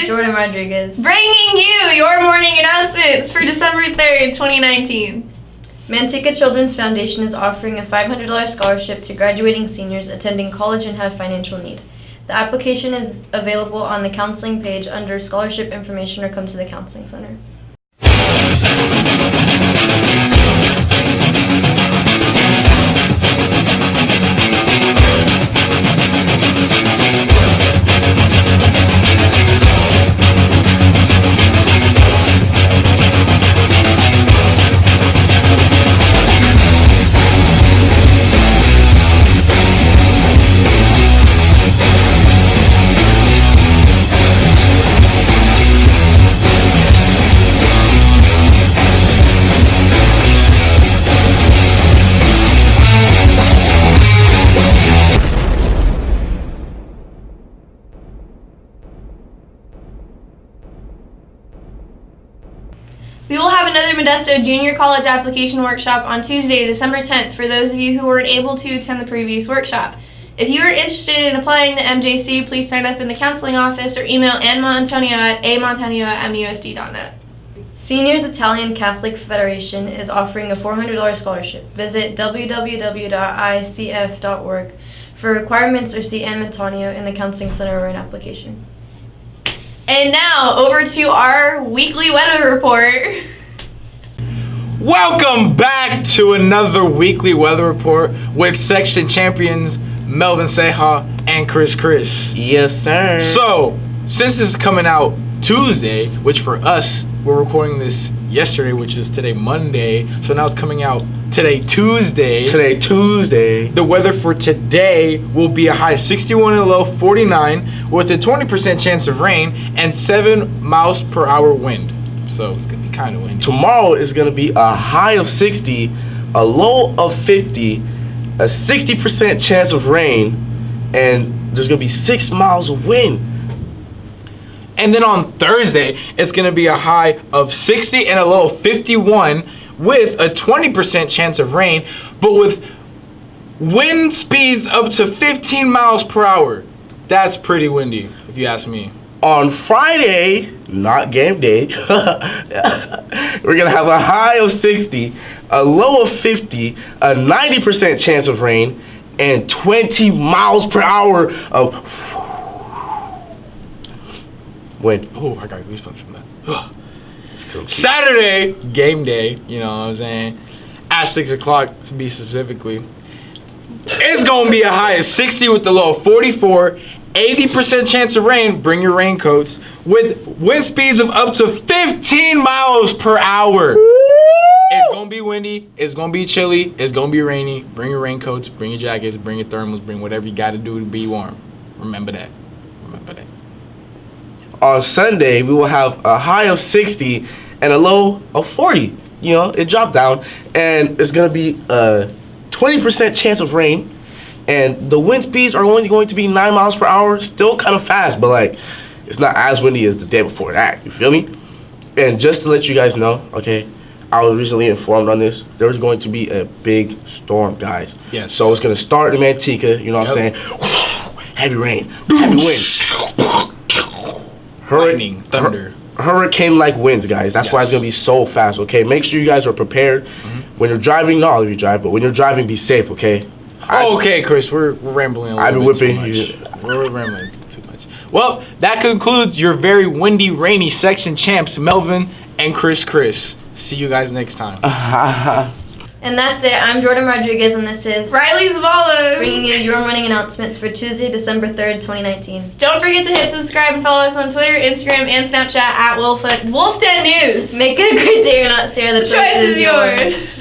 Jordan Rodriguez. Bringing you your morning announcements for December 3rd, 2019. Manteca Children's Foundation is offering a $500 scholarship to graduating seniors attending college and have financial need. The application is available on the counseling page under scholarship information or come to the counseling center. We will have another Modesto Junior College application workshop on Tuesday, December 10th for those of you who weren't able to attend the previous workshop. If you are interested in applying to MJC, please sign up in the counseling office or email AnnaMontanio at amontanio@musd.net. Seniors Italian Catholic Federation is offering a $400 scholarship. Visit www.icf.org for requirements or see Ann Montanio in the counseling center or an application. And now, over to our weekly weather report. Welcome back to another weekly weather report with section champions Melvin Seha and Chris. Yes, sir. So, since this is coming out Tuesday, which for us, we're recording this yesterday, which is today Monday, so now it's coming out today Tuesday. The weather for today will be a high of 61 and a low 49 with a 20% chance of rain and 7 miles per hour wind. So it's going to be kind of windy. Tomorrow is going to be a high of 60, a low of 50, a 60% chance of rain, and there's going to be 6 miles of wind. And then on Thursday, it's going to be a high of 60 and a low of 51 with a 20% chance of rain, but with wind speeds up to 15 miles per hour. That's pretty windy, if you ask me. On Friday, not game day, we're going to have a high of 60, a low of 50, a 90% chance of rain, and 20 miles per hour of wind. Oh, I got goosebumps from that. Saturday, game day, you know what I'm saying? At 6 o'clock, to be specifically. It's going to be a high of 60 with the low of 44, 80% chance of rain, bring your raincoats, with wind speeds of up to 15 miles per hour. It's going to be windy, it's going to be chilly, it's going to be rainy. Bring your raincoats, bring your jackets, bring your thermals, bring whatever you got to do to be warm. Remember that. On Sunday, we will have a high of 60 and a low of 40. You know, it dropped down, and it's going to be a 20% chance of rain, and the wind speeds are only going to be 9 miles per hour. Still kind of fast, but, like, it's not as windy as the day before that. You feel me? And just to let you guys know, okay, I was recently informed on this. There's going to be a big storm, guys. Yes. So it's going to start in Manteca, you know what I'm saying? Heavy rain, heavy wind. Lightning, thunder. Hurricane-like winds, guys. That's why it's going to be so fast, okay? Make sure you guys are prepared. When you're driving, not all of you drive, but when you're driving, be safe, okay? Okay, Chris, we're rambling a little bit too much. We're rambling too much. Well, that concludes your very windy, rainy section champs, Melvin and Chris. See you guys next time. And that's it. I'm Jordan Rodriguez, and this is Riley Zavala, bringing you your morning announcements for Tuesday, December 3rd, 2019. Don't forget to hit subscribe and follow us on Twitter, Instagram, and Snapchat at Wolf Den News. Make it a great day. You're not Sarah. The choice is yours.